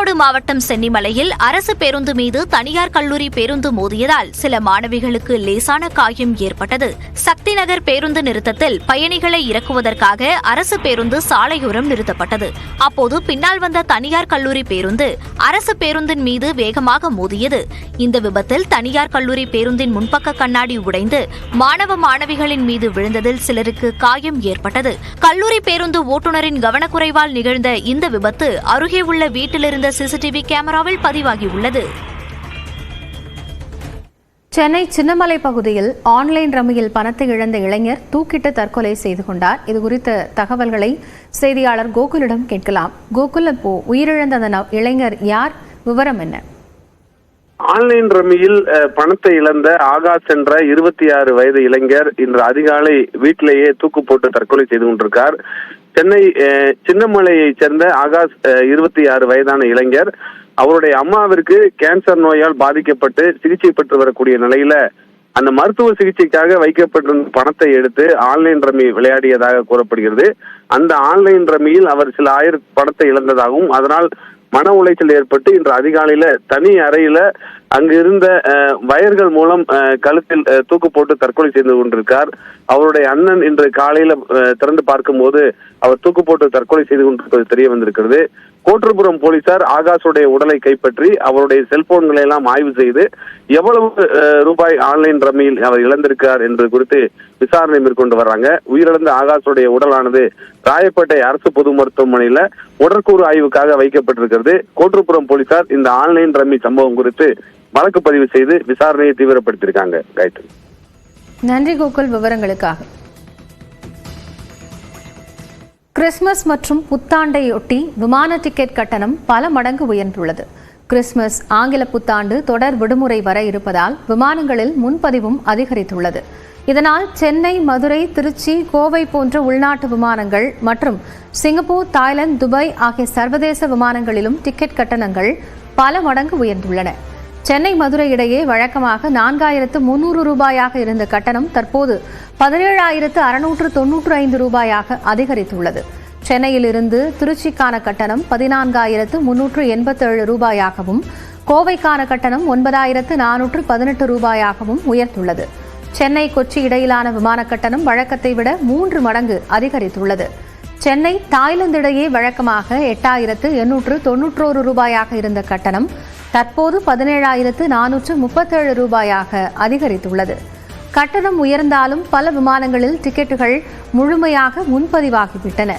ஈரோடு மாவட்டம் சென்னிமலையில் அரசு பேருந்து மீது தனியார் கல்லூரி பேருந்து மோதியதால் சில மாணவிகளுக்கு லேசான காயம் ஏற்பட்டது. சக்தி நகர் பேருந்து நிறுத்தத்தில் பயணிகளை இறக்குவதற்காக அரசு பேருந்து சாலையோரம் நிறுத்தப்பட்டது. அப்போது பின்னால் வந்த தனியார் கல்லூரி பேருந்து அரசு பேருந்தின் மீது வேகமாக மோதியது. இந்த விபத்தில் தனியார் கல்லூரி பேருந்தின் முன்பக்க கண்ணாடி உடைந்து மாணவ மாணவிகளின் மீது விழுந்ததில் சிலருக்கு காயம் ஏற்பட்டது. கல்லூரி பேருந்து ஓட்டுநரின் கவனக்குறைவால் நிகழ்ந்த இந்த விபத்து அருகே உள்ள வீட்டிலிருந்த சிசிடிவி கேமராவில் பதிவாகியுள்ளது. சென்னை சின்னமலை பகுதியில் ஆன்லைன் ரம்மியில் பணத்தை இழந்த இளைஞர் தூக்கிட்டு தற்கொலை செய்து கொண்டார். இதுகுறித்த தகவல்களை செய்தியாளர் கோகுலிடம் கேட்கலாம். கோகுல், இப்போ உயிரிழந்த அந்த இளைஞர் யார், விவரம் என்ன? ஆன்லைன் ரம்மியில் பணத்தை இழந்த ஆகாஷ் என்ற 26 வயது இளைஞர் இன்று அதிகாலை வீட்டிலேயே தூக்கு போட்டு தற்கொலை செய்து கொண்டிருக்கார். சென்னை சின்னமலையை சேர்ந்த ஆகாஷ் 26 வயதான இளைஞர் அவருடைய அம்மாவிற்கு கேன்சர் நோயால் பாதிக்கப்பட்டு சிகிச்சை பெற்று வரக்கூடிய நிலையில அந்த மருத்துவ சிகிச்சைக்காக வைக்கப்பட்டிருந்த பணத்தை எடுத்து ஆன்லைன் ரம்மி விளையாடியதாக கூறப்படுகிறது. அந்த ஆன்லைன் ரம்மியில் அவர் சில ஆயிரம் பணத்தை இழந்ததாகவும் அதனால் மன உளைச்சல் ஏற்பட்டு இன்று அதிகாலையில தனி அறையில அங்கு இருந்த வயர்கள் மூலம் கழுத்தில் தூக்கு போட்டு தற்கொலை செய்து கொண்டிருக்கார். அவருடைய அண்ணன் இன்று காலையில திறந்து பார்க்கும் போது அவர் தூக்கு போட்டு தற்கொலை செய்து கொண்டிருப்பது தெரிய வந்திருக்கிறது. கோட்டூர்புரம் போலீசார் ஆகாஷுடைய உடலை கைப்பற்றி அவருடைய செல்போன்களை எல்லாம் ஆய்வு செய்து எவ்வளவு ரூபாய் ஆன்லைன் ரம்மியில் அவர் இழந்திருக்கார் என்று குறித்து விசாரணை மேற்கொண்டு வர்றாங்க. உயிரிழந்த ஆகாஷுடைய உடலானது ராயப்பேட்டை அரசு பொது மருத்துவமனையில உடற்கூறு ஆய்வுக்காக வைக்கப்பட்டிருக்கிறது. கோட்டூர்புரம் போலீசார் இந்த ஆன்லைன் ரம்மி சம்பவம் குறித்து வழக்கு பதிவு செய்து விசாரணையை தீவிரப்படுத்தியிருக்காங்க. காயத்ரி, நன்றி கோகுல் விவரங்களுக்காக. கிறிஸ்துமஸ் மற்றும் புத்தாண்டையொட்டி விமான டிக்கெட் கட்டணம் பல மடங்கு உயர்ந்துள்ளது. கிறிஸ்துமஸ், ஆங்கில புத்தாண்டு தொடர் விடுமுறை வர இருப்பதால் விமானங்களில் முன்பதிவும் அதிகரித்துள்ளது. இதனால் சென்னை, மதுரை, திருச்சி, கோவை போன்ற உள்நாட்டு விமானங்கள் மற்றும் சிங்கப்பூர், தாய்லாந்து, துபாய் ஆகிய சர்வதேச விமானங்களிலும் டிக்கெட் கட்டணங்கள் பல மடங்கு உயர்ந்துள்ளன. சென்னை, மதுரை இடையே வழக்கமாக 4300 ரூபாயாக இருந்த கட்டணம் தற்போது 17695 ரூபாயாக அதிகரித்துள்ளது. சென்னையில் இருந்து திருச்சிக்கான கட்டணம் 14387 ரூபாயாகவும், கோவைக்கான கட்டணம் 9418 ரூபாயாகவும் உயர்ந்துள்ளது. சென்னை, கொச்சி இடையிலான விமான கட்டணம் வழக்கத்தை விட 3 மடங்கு அதிகரித்துள்ளது. சென்னை, தாய்லாந்து இடையே வழக்கமாக 8891 ரூபாயாக இருந்த கட்டணம் தற்போது 17437 ரூபாயாக அதிகரித்துள்ளது. கட்டணம் உயர்ந்தாலும் பல விமானங்களில் டிக்கெட்டுகள் முழுமையாக முன்பதிவாகிவிட்டன.